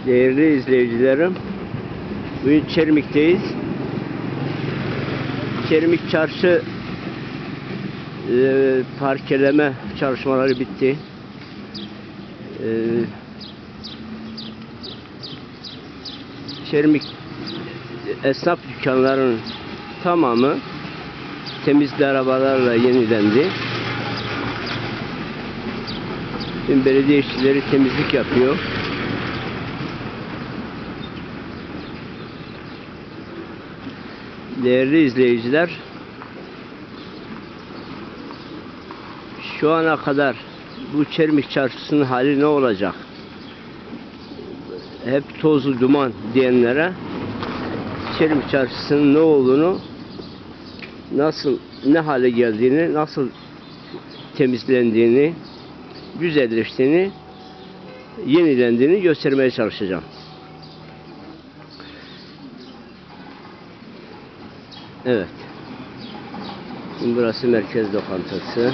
Değerli izleyicilerim, bugün Çermik'teyiz. Çermik Çarşı parkeleme çalışmaları bitti. Çermik esnaf dükkanlarının tamamı temizli arabalarla yenilendi. Şimdi belediye işçileri temizlik yapıyor. Değerli izleyiciler, şu ana kadar bu Çermik Çarşısı'nın hali ne olacak? Hep tozlu duman diyenlere Çermik Çarşısı'nın ne olduğunu, nasıl, ne hale geldiğini, nasıl temizlendiğini, güzelleştiğini, yenilendiğini göstermeye çalışacağım. Evet. Şimdi burası merkez lokantası.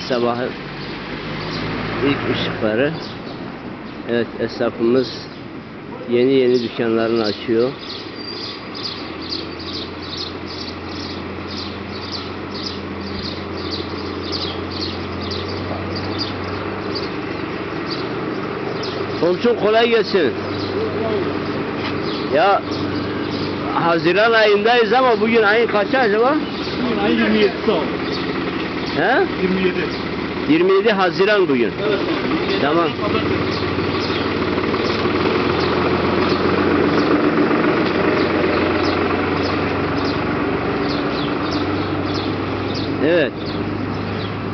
Sabahın ilk ışıkları. Evet, esnafımız yeni dükkanlarını açıyor. Komşum kolay gelsin. Ya Haziran ayındayız ama bugün ayın kaçı acaba? Bugün ayın 27'si oldu. He? 27. 27 Haziran bugün. Evet. Tamam. Evet.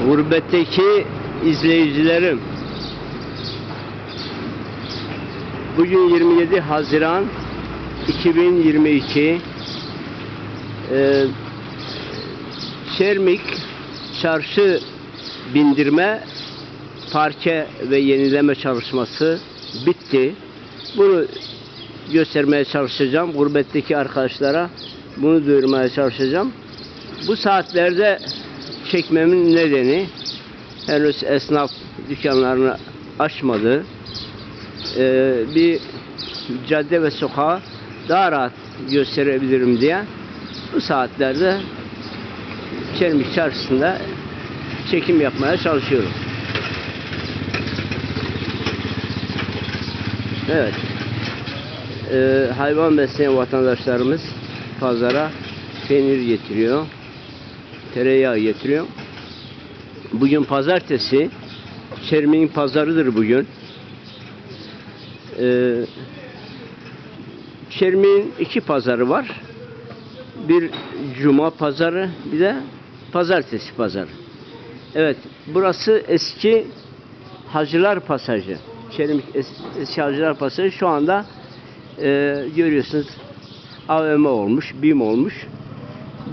Gurbetteki izleyicilerim, bugün 27 Haziran 2022. Çermik Çarşı bindirme, parke ve yenileme çalışması bitti. Bunu göstermeye çalışacağım. Gurbetteki arkadaşlara bunu duyurmaya çalışacağım. Bu saatlerde çekmemin nedeni, henüz esnaf dükkanlarını açmadı. Bir cadde ve sokağı daha rahat gösterebilirim diye bu saatlerde Çermik Çarşısı'nda çekim yapmaya çalışıyorum. Evet. Hayvan besleyen vatandaşlarımız pazara peynir getiriyor, tereyağı getiriyor. Bugün pazartesi, Çermik'in pazarıdır bugün. Çermik'in iki pazarı var. Bir cuma pazarı, bir de pazartesi pazarı. Evet, burası eski Hacılar Pasajı. Çermik eski Hacılar Pasajı şu anda görüyorsunuz AVM olmuş, BİM olmuş.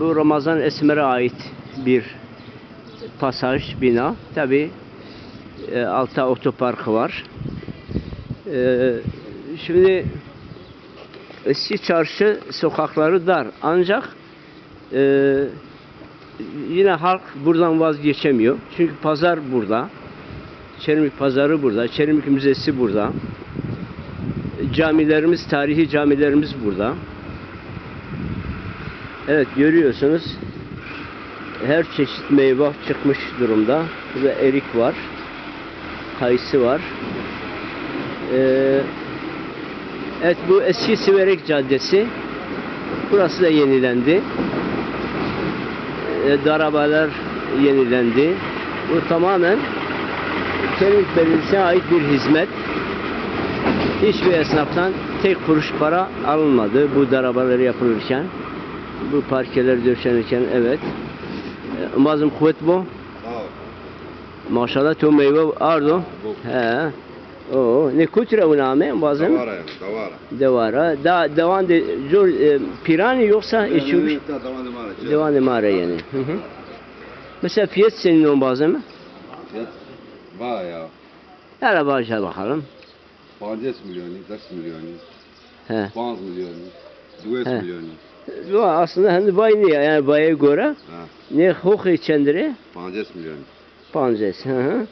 Bu Ramazan Esmer'e ait bir pasaj, bina. Tabi altta otoparkı var. Şimdi eski çarşı sokakları dar, ancak yine halk buradan vazgeçemiyor. Çünkü pazar burada. Çermik pazarı burada. Çermik Müzesi burada. Camilerimiz, tarihi camilerimiz burada. Evet, görüyorsunuz. Her çeşit meyve çıkmış durumda. Burada erik var. Kayısı var. Evet, bu eski Siverek Caddesi. Burası da yenilendi. Darabalar yenilendi. Bu tamamen Çermik Belediyesi'ne ait bir hizmet. Hiçbir esnaftan tek kuruş para alınmadı bu darabaları yapılırken. Bu parkeler döşenirken, evet. Mazlum kuvvet bu. Maşallah to meyve ardo. He. O ne kutre uname bazım? Davara. Devara. Devan de zor pirani yoksa içmiş. Devan mare yani. Mesela fiyat senin on bazı mı? Fiyat var ya. Hele başa bakalım. 5 milyoni, 10 milyoni, He. 5 milyoni, 2 He. milyoni. Bu aslında hani bayını yani baya göre Ha. ne hoki çendiri 50 milyon. pances. Hı.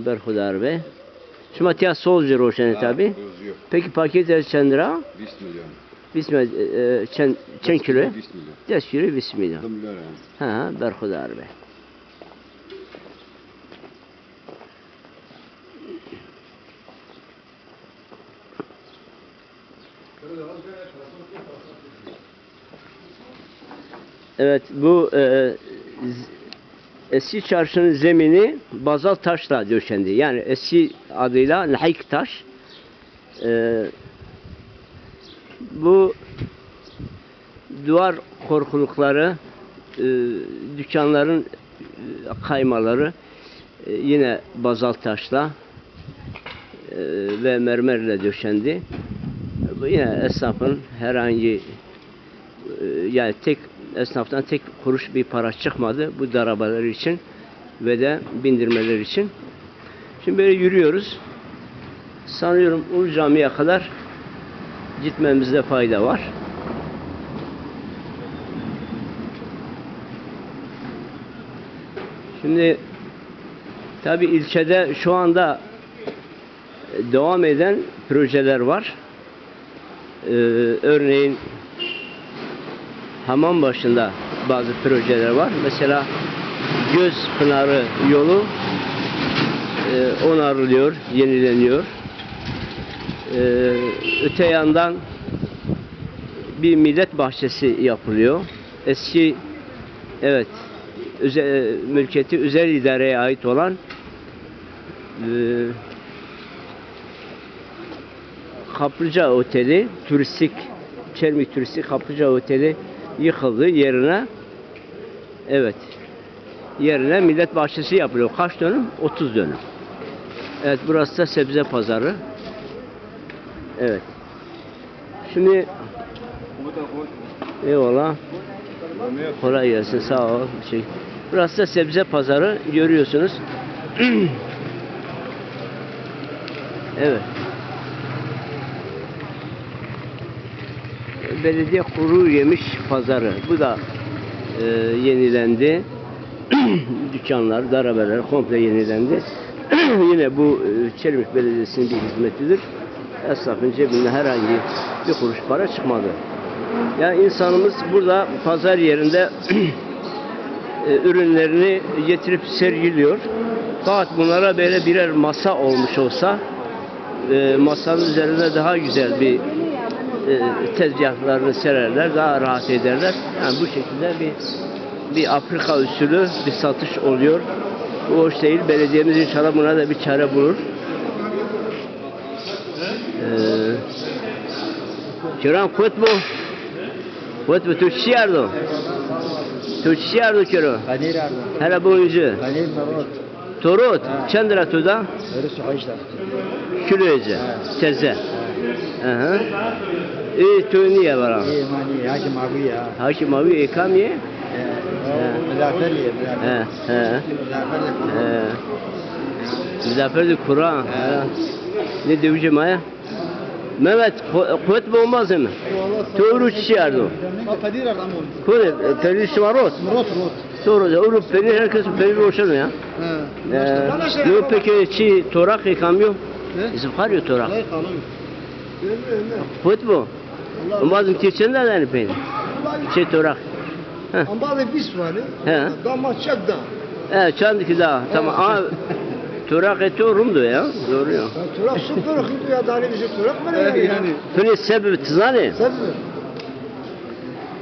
Berhudar be. Şuma tiya solcu roşeni Ha, tabi. Özgür. Peki paket çendira 20 milyon. bismillah çen kilo 20 milyon. 10 kilo bismillah. 10 milyon yani. Ha berhudar be. Evet bu eski çarşının zemini bazalt taşla döşendi. Yani eski adıyla nahik taş. Bu duvar korkulukları, dükkanların kaymaları yine bazalt taşla ve mermerle döşendi. Bu yine esnafın herhangi yani tek esnaftan tek kuruş bir para çıkmadı bu darabalar için ve de bindirmeler için. Şimdi böyle yürüyoruz. Sanıyorum Ulu Cami'ye kadar gitmemizde fayda var. Şimdi tabi ilçede şu anda devam eden projeler var. Örneğin hamam başında bazı projeler var. Mesela Gözpınarı yolu onarılıyor, yenileniyor. Öte yandan bir millet bahçesi yapılıyor. Eski evet mülkiyeti özel idareye ait olan Kaplıca Oteli, turistik Çermik Turistik Kaplıca Oteli yıkıldı yerine. Evet. Yerine millet bahçesi yapılıyor. Kaç dönüm? 30 dönüm. Evet, burası da sebze pazarı. Evet. Şimdi eyvallah. Kolay gelsin. Sağ ol. Burası da sebze pazarı. Görüyorsunuz. Evet. Belediye kuru yemiş pazarı. Bu da yenilendi. Dükkanlar, darabeler komple yenilendi. Yine bu Çelmiş Belediyesi'nin bir hizmetidir. Esnafın cebinde herhangi bir kuruş para çıkmadı. Yani insanımız burada pazar yerinde ürünlerini getirip sergiliyor. Fakat bunlara böyle birer masa olmuş olsa masanın üzerinde daha güzel bir tezgahlarını sererler, daha rahat ederler. Yani bu şekilde bir Afrika usulü bir satış oluyor. Bu hoş değil. Belediyemiz inşallah buna da bir çare bulur. Kiran kutbu. Kutbu tuşiyardo. Tuşiyardo kiro. Kadir ardı. Hele bu oyuncu. Kadir Marot. Torut. Çendira tuda. Öyle suhaçta. Kiloyece. Teze. Aha. Tuniye var. İyi mani hakim abi ya. Hakim abi ekamiye. Müzafer ye. Müzafer de Kur'an. Ne dövücü maya? Mehmet kuvvet mi olmaz mı? Doğru çiğerdi. Kadir ardı amol. Kone perişi var ot. Marot. Doğru. Onu peri herkes peri boşanıyor ya. Ne peki çi torak yıkamıyor? İzifar torak. Kuvvet bu. Olmaz mı geçenden yani peri? Çi torak. Ambalı bir suali. He. Damat çakda. Evet, çandık daha. Tamam. Ama torak eti Rum'du ya. Doğru ya. Turak süper okudu ya dali bizi turak mı yani? Peki sebebi tızani? Sebep.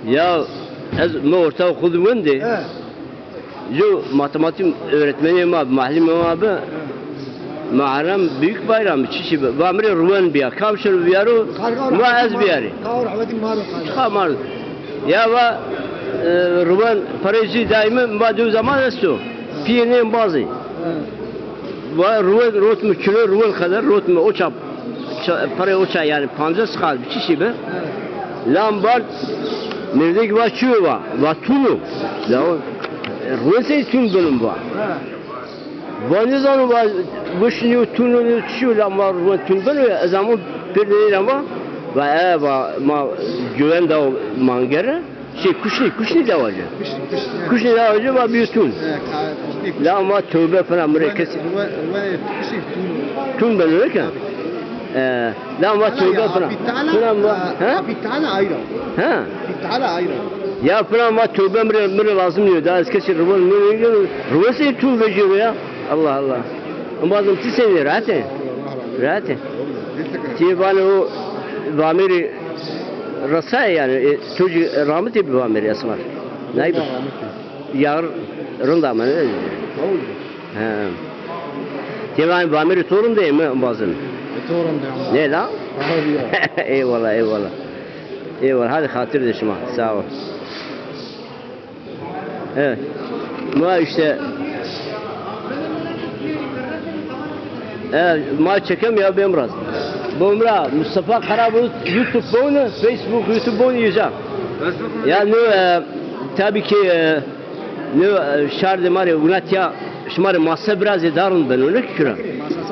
Ya ez mi orta okudum önde. He. Yo matematik öğretmeniyim abi, mahlim abi. Muharrem büyük bayram çişi. Vamri ruven biya, kamşır biyaro, va ez biyari. Kavur Ahmet'in maru kavur. Kamar. Ya va ruven parayı daimi va zaman esto. Piyenin bazı. Va ruven rot mu kilo ruven kadar rot mu oça parayı oça yani 50 kaldı çişi be. Lambar nerede ki başlıyor va tunu. Ya ruven sen tun bölüm va. Vanı zanı var, başını tununu düşüyor ama ruven tun bölüm ya zaman bir değil ama Ve ma güven de mangere şey kuşni davacı. Kuşni davacı ve büyütün. La ama tövbe falan mürekkes. Tüm ben öyle ki. La ama tövbe falan. Falan var. Ha? بالتعالى ayrı. Ha? بالتعالى ayrı. Ya falan ama tövbe mire lazım diyor. Daha eskisi ruvan se tövbe diyor ya. Allah Allah. Ama adam ti seni rahat. Rahat. Ki bana o vamiri rasay yani çocuk rahmeti bir vamiri asmar. Neydi? Yar rında mı? Ha. Ki ben vamiri torun değil mi bazen? Torun da. Ne la? Eyvallah eyvallah. Eyvallah hadi hatır deşma sağ ol. Evet. Ma işte ma çekem ya ben biraz. Bomra Mustafa Karabulut YouTube bunu Facebook YouTube bunu yüzem. Yani tabii ki ne şardı mari unatya şmari masa biraz edarın ben öyle ki kira.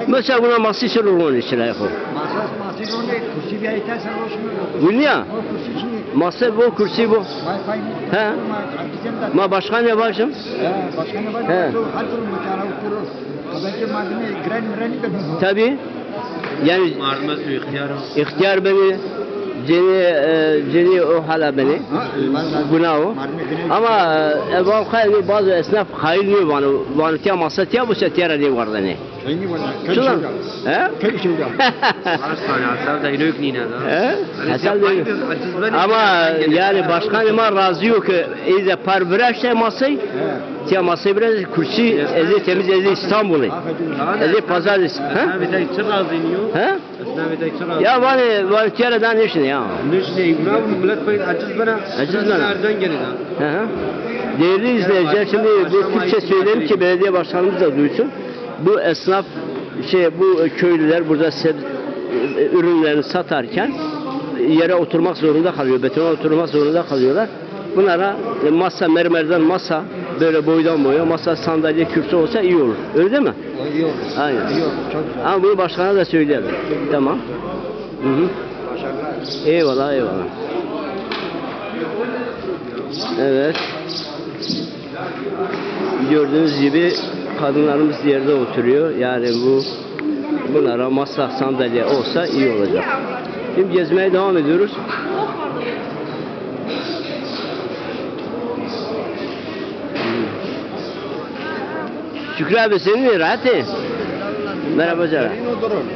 Mesela buna masa işler onun içine yapalım. Masası onda kursi bir ayet sen hoşmuyor. Bu niye? O kursi için. Masa bu kursi bu. Wi-Fi. He. Ma başka ne bakacağım? Başkanı var. He. Her türlü mekana oturur. Tabii malzeme gren de bu. Tabii. Yani ihtiyar beni ceni o hala beni günah o ama evam khayli bazı esnaf khayli bana tiya masa tiya bu setiyara diye vardı ne Aynı var. şulan he Kedi şey ya. Hasal değil ama yani başkan ima razı yok ki ize parveraşte masayı tiya masayı biraz kursi ezi temiz ezi İstanbul'u ezi pazar ha ya bana tiyaраdan ne işin ya aciz bana değerli izleyiciler şimdi bu Türkçe söyleyelim ki belediye başkanımız da duysun bu esnaf bu köylüler burada ürünlerini satarken yere oturmak zorunda kalıyor betona oturmak zorunda kalıyorlar bunlara masa mermerden masa böyle boydan boya masa sandalye kürsü olsa iyi olur öyle değil mi? İyi olur. Aynen. İyi olur. Çok güzel. Ama bunu başkana da söyleyelim. Tamam. Hı. Eyvallah eyvallah. Evet. Gördüğünüz gibi kadınlarımız yerde oturuyor. Yani bunlara masa sandalye olsa iyi olacak. Şimdi gezmeye devam ediyoruz. Şükrü abi senin rahat et. Merhaba canım.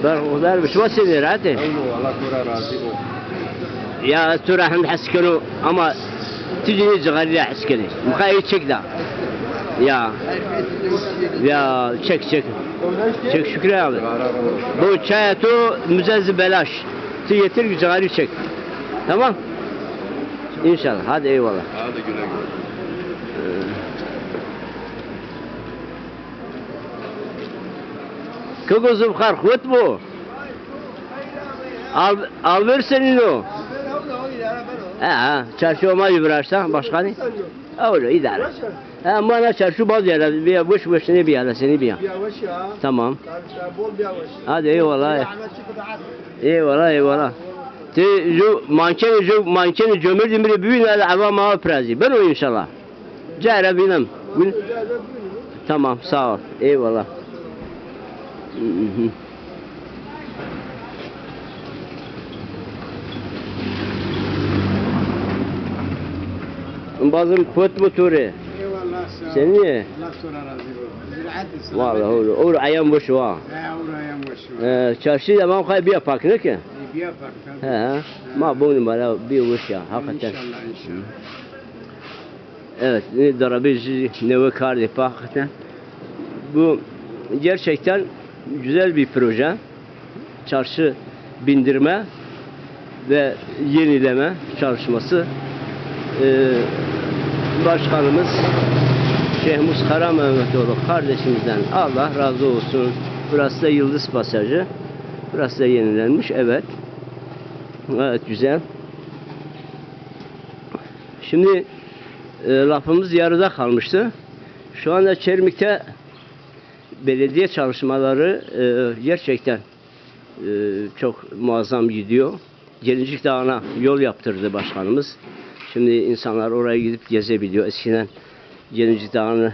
Ben Hudar bir şey senin rahat et. Allah kura razı olsun. Ya turahım haskenu ama tijini cigari haskeni. Mukayyi çek da. Ya çek. Çek Şükrü abi. Bu çayatu müzezzi belaş. Tu yeter ki cigari çek. Tamam? İnşallah. Hadi eyvallah. Hadi güle güle. Kogozum harkut bu. Al ver senin o. Çarşı yıbraşsan başkanı. Öyle idare. Bana çarşı bazı yerler bir boş ne bir yerler seni bir yer. Tamam. Hadi eyvallah. Eyvallah. Te mankeni cömür dimri büyün hadi avama prazi. Ben o inşallah. Cara binem. Tamam sağ ol. Eyvallah. Bazım kuvvet motoru. Eyvallah sağ ol. Sen niye? Allah sonra razı olsun. Vallahi öyle ayağım boş var. Oraya boş. Çarşı da ben bir yapak ne ki? Bir yapak. Ma bu numara bir boş ya hakikaten. İnşallah. Evet, ne darabici ne vakardı hakikaten. Bu gerçekten güzel bir proje. Çarşı bindirme ve yenileme çalışması. Başkanımız Şeyh Muskara Mehmetoğlu kardeşimizden Allah razı olsun. Burası da Yıldız Pasajı. Burası da yenilenmiş. Evet. Evet güzel. Şimdi lafımız yarıda kalmıştı. Şu anda Çermik'te belediye çalışmaları gerçekten çok muazzam gidiyor. Gelincik Dağı'na yol yaptırdı başkanımız. Şimdi insanlar oraya gidip gezebiliyor. Eskiden Gelincik Dağı'nı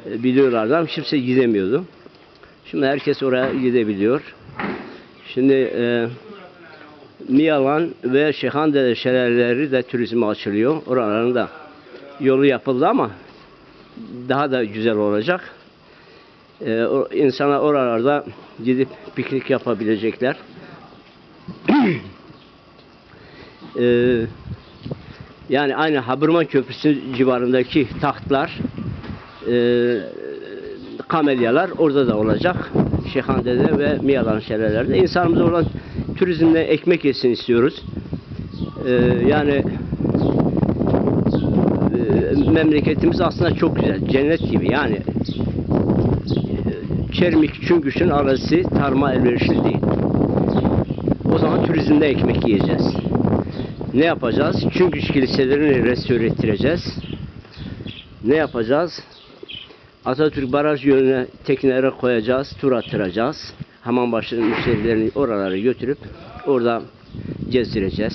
biliyorlardı ama kimse gidemiyordu. Şimdi herkes oraya gidebiliyor. Şimdi Miyalan ve Şehandere şelaleleri de turizme açılıyor. Oraların da yolu yapıldı ama daha da güzel olacak. İnsanlar oralarda gidip piknik yapabilecekler. Yani aynı Habırman Köprüsü civarındaki tahtlar, kamelyalar orada da olacak. Şehande'de ve Miyalan şelalelerde. İnsanımız oradan turizmle ekmek yesin istiyoruz. Yani memleketimiz aslında çok güzel. Cennet gibi. Yani Çermik, Çüngüş'ün arazisi tarıma elverişli değil. O zaman turizmde ekmek yiyeceğiz. Ne yapacağız? Çüngüş kiliselerini restore ettireceğiz. Ne yapacağız? Atatürk Baraj yönüne teknelere koyacağız, tur attıracağız. Hamambaşı'nın müşterilerini oralara götürüp orada gezdireceğiz.